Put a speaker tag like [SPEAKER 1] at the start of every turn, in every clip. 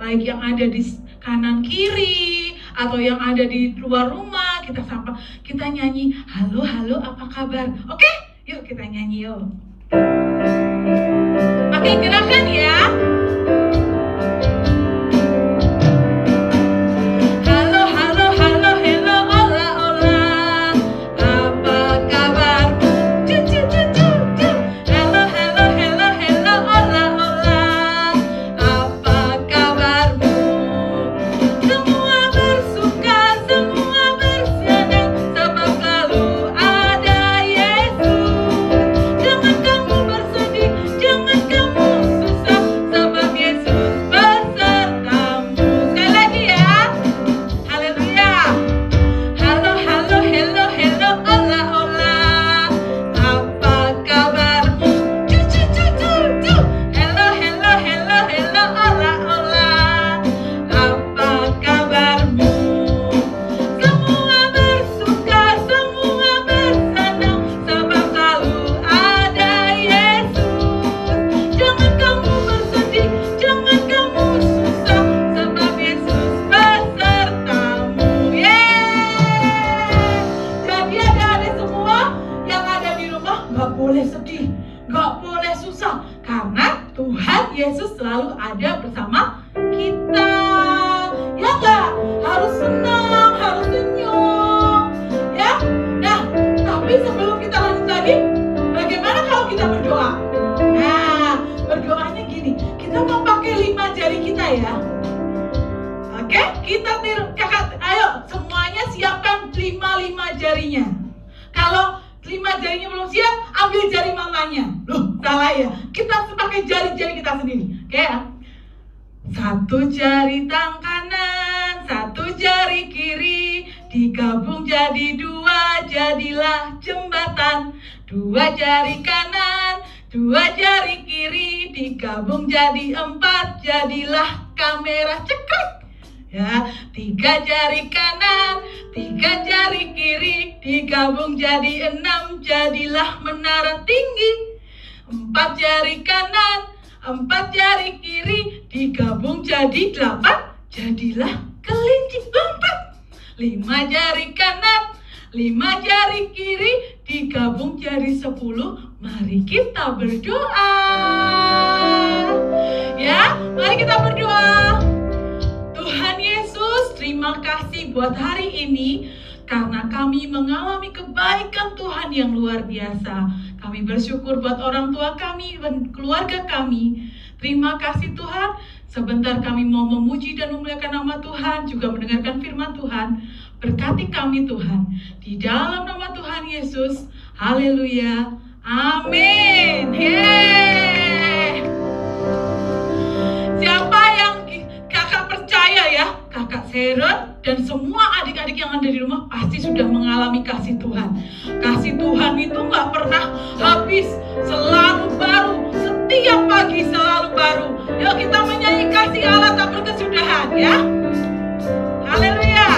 [SPEAKER 1] baik yang ada di kanan kiri atau yang ada di luar rumah, kita nyanyi, halo halo apa kabar? Oke? Yuk kita nyanyi yuk. Pakai gerakan ya. Yesus selalu ada bersama kita. Ya enggak? Harus senang, harus senyum. Ya? Nah, tapi sebelum kita lanjut lagi, bagaimana kalau kita berdoa? Nah, berdoanya gini. Kita mau pakai 5 jari kita ya. Oke? Kita tiru, kakak, ayo semuanya siapkan 5 jarinya. Kalau 5 jarinya belum siap, ambil jari mamanya. Loh, salah ya. Kita pakai jari-jari kita sendiri. Oke ya? 1 jari tangan kanan, 1 jari kiri, digabung jadi 2, jadilah jembatan. 2 jari kanan, 2 jari kiri, digabung jadi 4, jadilah kamera. Cekrek. Ya, 3 jari kanan, 3 jari kiri, digabung jadi 6, jadilah menara tinggi. 4 jari kanan, 4 jari kiri, digabung jadi 8, jadilah kelinci. 5 jari kanan, 5 jari kiri, digabung jadi 10. Mari kita berdoa. Ya, mari kita berdoa. Tuhan Yesus, terima kasih buat hari ini karena kami mengalami kebaikan Tuhan yang luar biasa. Kami bersyukur buat orang tua kami dan keluarga kami. Terima kasih Tuhan. Sebentar kami mau memuji dan memuliakan nama Tuhan, juga mendengarkan firman Tuhan. Berkati kami Tuhan. Di dalam nama Tuhan Yesus. Haleluya. Amin. Yeay. Siapa yang kakak percaya ya, kakak Sharon dan semua adik-adik yang ada di rumah pasti sudah mengalami kasih Tuhan. Kasih Tuhan itu gak pernah habis, selalu baru, setiap pagi selalu baru. Yuk kita menyanyi kasih Allah tak berkesudahan ya. Haleluya.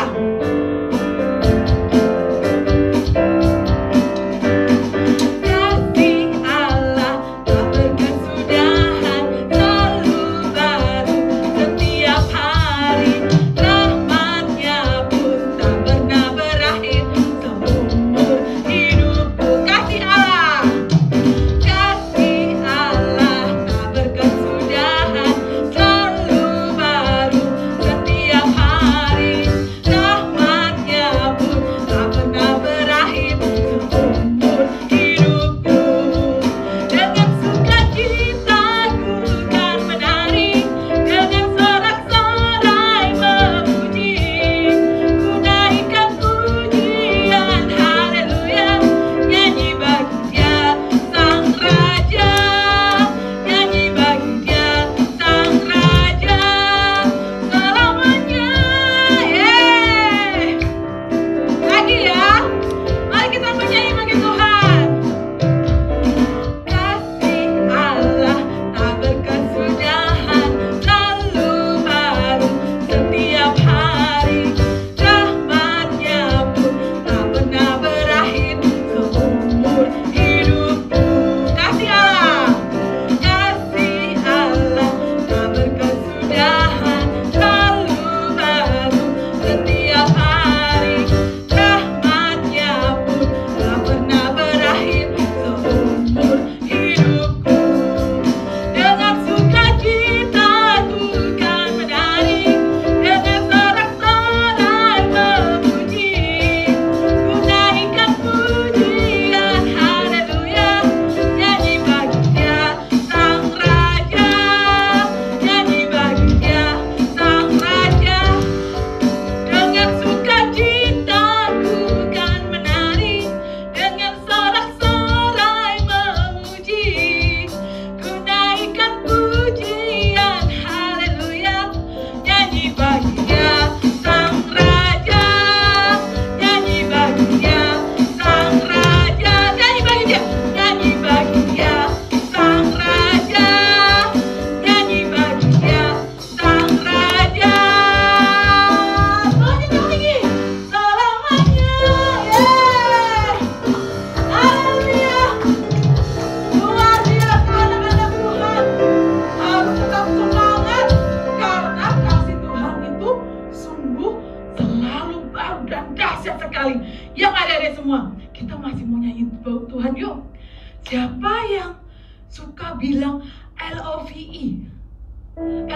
[SPEAKER 2] Setiap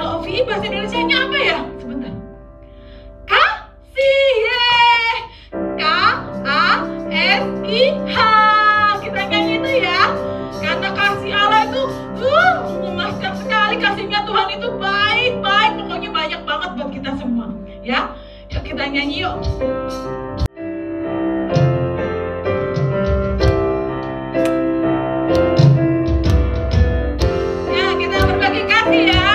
[SPEAKER 1] Kalau OVI bahasa Indonesianya apa ya? Sebentar. Kasih. K-A-S-I-H. Kita nyanyi itu ya. Karena kasih Allah itu memuaskan sekali. Kasihnya Tuhan itu baik-baik. Pokoknya banyak banget buat kita semua. Ya, yuk kita nyanyi yuk. Ya, kita berbagi kasih ya.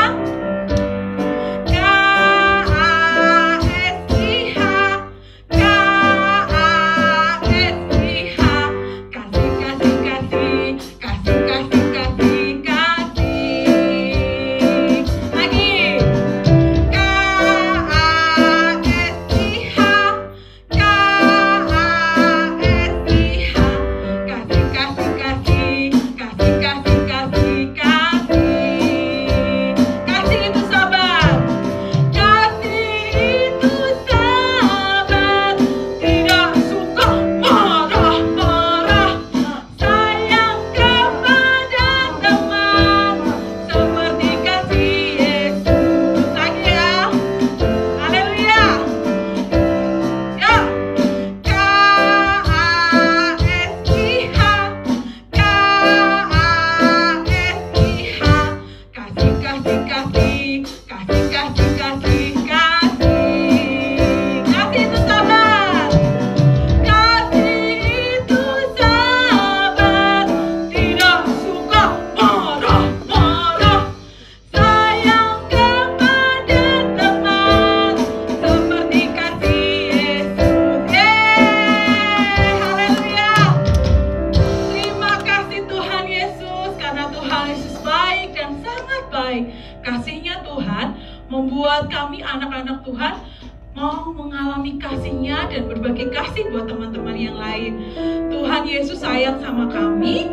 [SPEAKER 1] Kasihnya Tuhan membuat kami anak-anak Tuhan mau mengalami kasihnya dan berbagi kasih buat teman-teman yang lain. Tuhan Yesus sayang sama kami,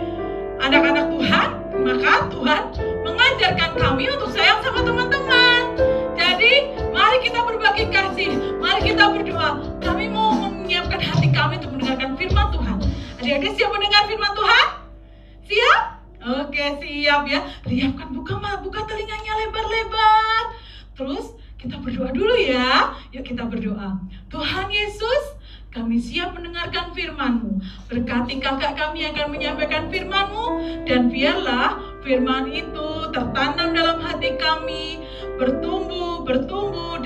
[SPEAKER 1] anak-anak Tuhan, maka Tuhan mengajarkan kami untuk sayang sama teman-teman. Jadi mari kita berbagi kasih, mari kita berdoa. Kami mau menyiapkan hati kami untuk mendengarkan firman Tuhan. Adik-adik siap mendengar firman Tuhan? Siap? Oke, siap ya. Lihatkan, buka telinganya lebar-lebar. Terus kita berdoa dulu ya. Yuk kita berdoa. Tuhan Yesus, kami siap mendengarkan firman-Mu. Berkati kakak kami yang akan menyampaikan firman-Mu. Dan biarlah firman itu tertanam dalam hati kami. Bertumbuh,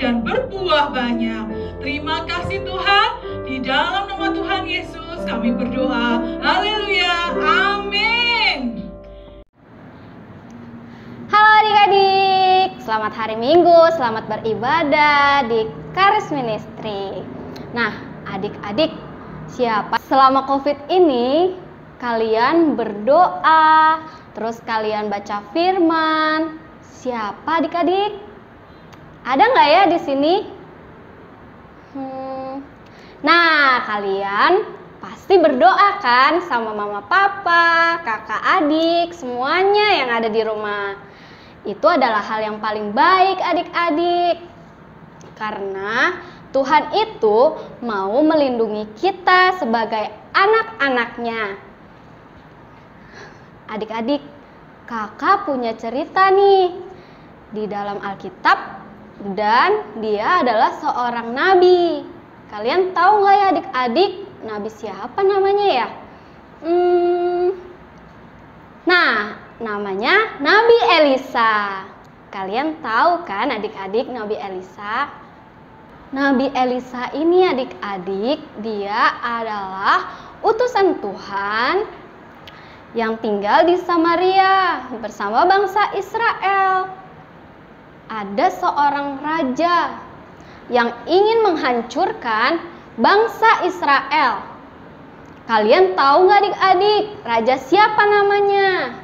[SPEAKER 1] dan berbuah banyak. Terima kasih Tuhan. Di dalam nama Tuhan Yesus kami berdoa. Haleluya. Amin.
[SPEAKER 2] Halo adik-adik, selamat hari Minggu, selamat beribadah di Charis Ministry. Nah, adik-adik, siapa selama COVID ini kalian berdoa, terus kalian baca firman? Siapa adik-adik? Ada nggak ya di sini? Nah, kalian pasti berdoa kan sama mama papa, kakak adik, semuanya yang ada di rumah. Itu adalah hal yang paling baik adik-adik. Karena Tuhan itu mau melindungi kita sebagai anak-anaknya. Adik-adik, kakak punya cerita nih di dalam Alkitab dan dia adalah seorang nabi. Kalian tahu nggak ya adik-adik, nabi siapa namanya ya? Nah, namanya Nabi Elisa. Kalian tahu kan adik-adik Nabi Elisa? Nabi Elisa ini adik-adik, dia adalah utusan Tuhan yang tinggal di Samaria bersama bangsa Israel. Ada seorang raja yang ingin menghancurkan bangsa Israel. Kalian tahu nggak adik-adik, raja siapa namanya?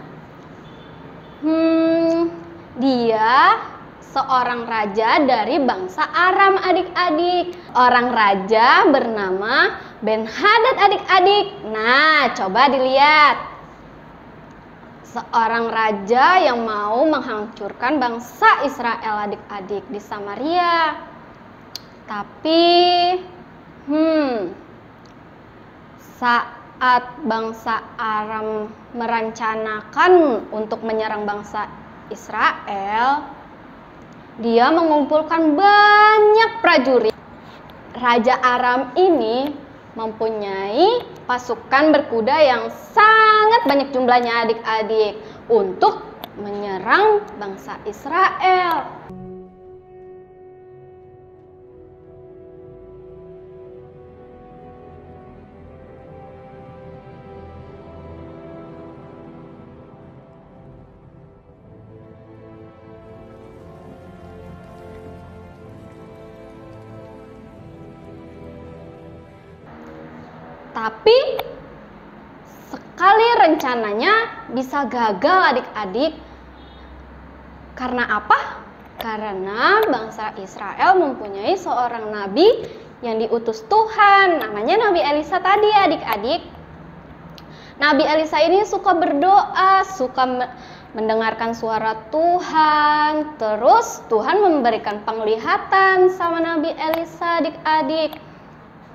[SPEAKER 2] Dia seorang raja dari bangsa Aram adik-adik. Orang raja bernama Ben-Hadad adik-adik. Nah, coba dilihat. Seorang raja yang mau menghancurkan bangsa Israel adik-adik di Samaria. Tapi saat bangsa Aram merencanakan untuk menyerang bangsa Israel, dia mengumpulkan banyak prajurit. Raja Aram ini mempunyai pasukan berkuda yang sangat banyak jumlahnya adik-adik untuk menyerang bangsa Israel. Tapi sekali rencananya bisa gagal adik-adik. Karena apa? Karena bangsa Israel mempunyai seorang nabi yang diutus Tuhan. Namanya Nabi Elisa tadi adik-adik. Nabi Elisa ini suka berdoa, suka mendengarkan suara Tuhan. Terus Tuhan memberikan penglihatan sama Nabi Elisa adik-adik.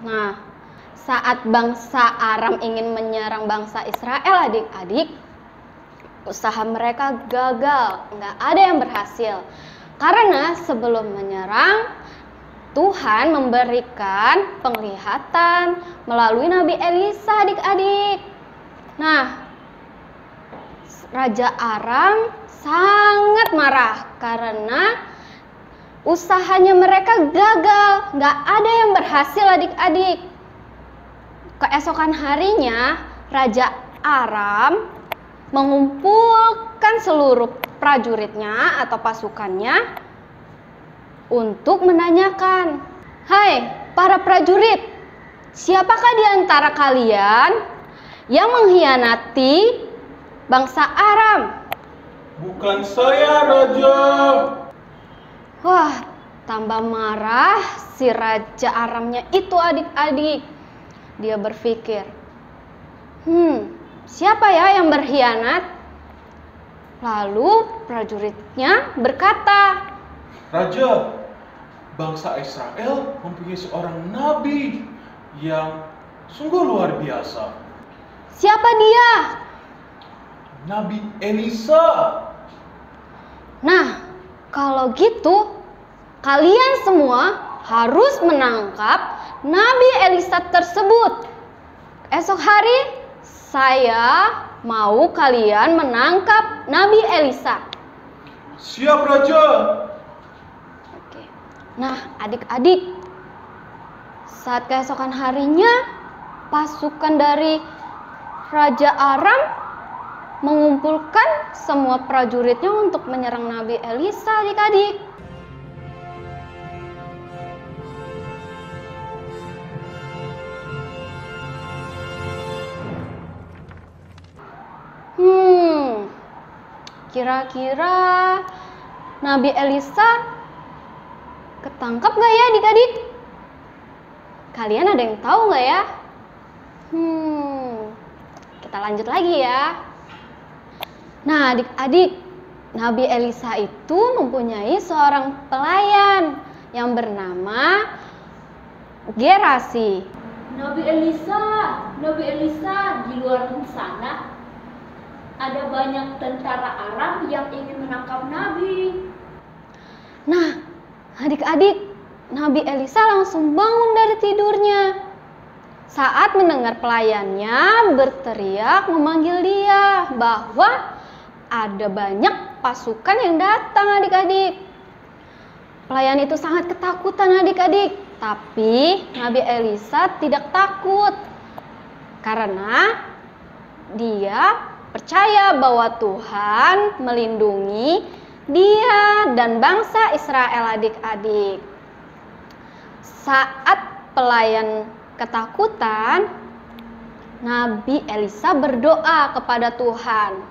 [SPEAKER 2] Nah, saat bangsa Aram ingin menyerang bangsa Israel adik-adik, usaha mereka gagal, nggak ada yang berhasil. Karena sebelum menyerang, Tuhan memberikan penglihatan melalui Nabi Elisa adik-adik. Nah, Raja Aram sangat marah karena usahanya mereka gagal, nggak ada yang berhasil adik-adik. Keesokan harinya, Raja Aram mengumpulkan seluruh prajuritnya atau pasukannya untuk menanyakan, "Hai para prajurit, siapakah di antara kalian yang mengkhianati bangsa Aram?"
[SPEAKER 3] "Bukan saya, Raja."
[SPEAKER 2] Wah, tambah marah si Raja Aramnya itu adik-adik. Dia berpikir, siapa ya yang berkhianat? Lalu prajuritnya berkata,
[SPEAKER 3] "Raja, bangsa Israel mempunyai seorang nabi yang sungguh luar biasa.
[SPEAKER 2] "Siapa dia?"
[SPEAKER 3] Nabi Elisa."
[SPEAKER 2] "Nah, kalau gitu kalian semua harus menangkap Nabi Elisa tersebut. Esok hari saya mau kalian menangkap Nabi Elisa."
[SPEAKER 3] "Siap, Raja."
[SPEAKER 2] Oke. Nah, adik-adik, saat keesokan harinya pasukan dari Raja Aram mengumpulkan semua prajuritnya untuk menyerang Nabi Elisa adik-adik. Kira-kira Nabi Elisa ketangkap gak ya adik-adik? Kalian ada yang tahu gak ya? Kita lanjut lagi ya. Nah adik-adik, Nabi Elisa itu mempunyai seorang pelayan yang bernama Gerasi.
[SPEAKER 4] Nabi Elisa, di luar sana ada banyak tentara Aram yang ingin menangkap Nabi.
[SPEAKER 2] Nah, adik-adik, Nabi Elisa langsung bangun dari tidurnya. Saat mendengar pelayannya berteriak memanggil dia bahwa ada banyak pasukan yang datang adik-adik. Pelayan itu sangat ketakutan adik-adik. Tapi Nabi Elisa tidak takut karena dia percaya bahwa Tuhan melindungi dia dan bangsa Israel adik-adik. Saat pelayan ketakutan, Nabi Elisa berdoa kepada Tuhan.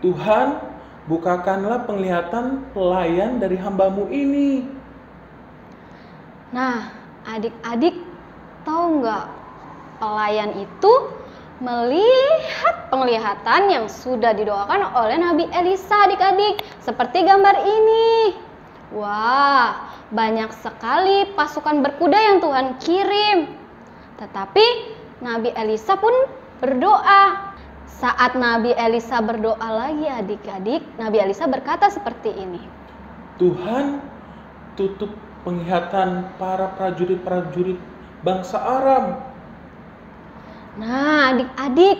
[SPEAKER 3] "Tuhan, bukakanlah penglihatan pelayan dari hamba-Mu ini."
[SPEAKER 2] Nah, adik-adik tahu nggak, pelayan itu melihat penglihatan yang sudah didoakan oleh Nabi Elisa adik-adik, seperti gambar ini. Wah, banyak sekali pasukan berkuda yang Tuhan kirim. Tetapi Nabi Elisa pun berdoa, Saat Nabi Elisa berdoa lagi adik-adik, Nabi Elisa berkata seperti ini.
[SPEAKER 3] Tuhan, tutup penglihatan para prajurit-prajurit bangsa Aram.
[SPEAKER 2] Nah adik-adik,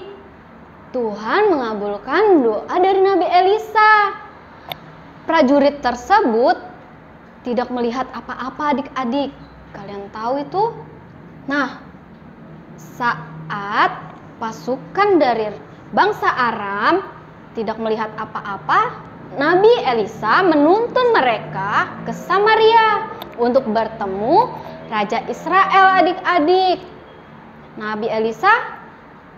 [SPEAKER 2] Tuhan mengabulkan doa dari Nabi Elisa. Prajurit tersebut tidak melihat apa-apa adik-adik. Kalian tahu itu? Nah, saat pasukan dari bangsa Aram tidak melihat apa-apa, Nabi Elisa menuntun mereka ke Samaria untuk bertemu Raja Israel adik-adik. Nabi Elisa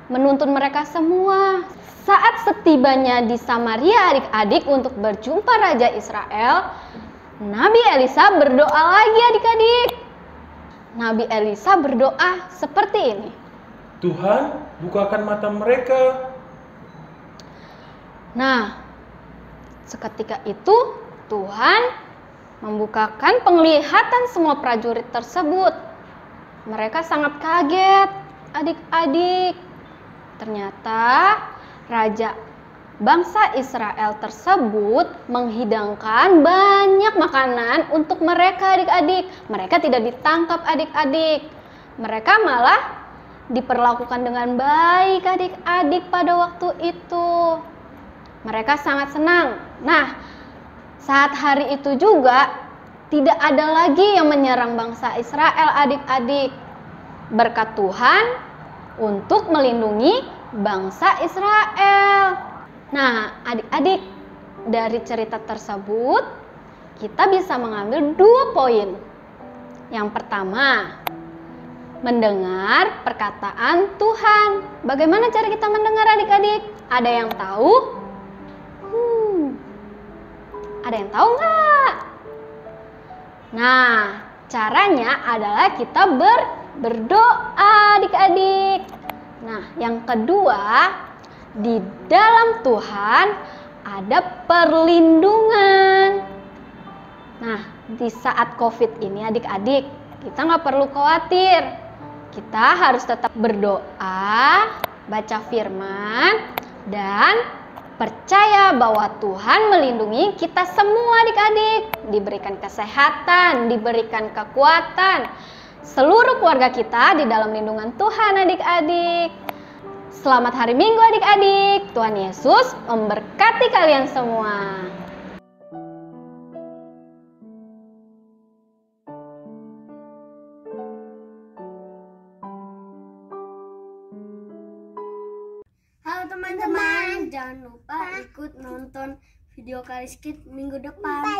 [SPEAKER 2] menuntun mereka semua. Saat setibanya di Samaria adik-adik untuk berjumpa Raja Israel, Nabi Elisa berdoa lagi adik-adik. Nabi Elisa berdoa seperti ini.
[SPEAKER 3] Tuhan, bukakan mata mereka.
[SPEAKER 2] Nah, seketika itu Tuhan membukakan penglihatan semua prajurit tersebut. Mereka sangat kaget adik-adik. Ternyata raja bangsa Israel tersebut menghidangkan banyak makanan untuk mereka adik-adik. Mereka tidak ditangkap adik-adik. Mereka malah diperlakukan dengan baik adik-adik pada waktu itu. Mereka sangat senang. Nah, saat hari itu juga tidak ada lagi yang menyerang bangsa Israel adik-adik. Berkat Tuhan untuk melindungi bangsa Israel. Nah, adik-adik, dari cerita tersebut kita bisa mengambil 2 poin. Yang pertama, mendengar perkataan Tuhan. Bagaimana cara kita mendengar adik-adik? Ada yang tahu? Ada yang tahu nggak? Nah, caranya adalah kita berdoa adik-adik. Nah, yang kedua, di dalam Tuhan ada perlindungan. Nah, di saat COVID ini adik-adik, kita nggak perlu khawatir. Kita harus tetap berdoa, baca firman, dan percaya bahwa Tuhan melindungi kita semua adik-adik. Diberikan kesehatan, diberikan kekuatan. Seluruh keluarga kita di dalam lindungan Tuhan adik-adik. Selamat hari Minggu adik-adik. Tuhan Yesus memberkati kalian semua.
[SPEAKER 5] Halo teman-teman, jangan lupa ikut nonton video Kaliskit minggu depan.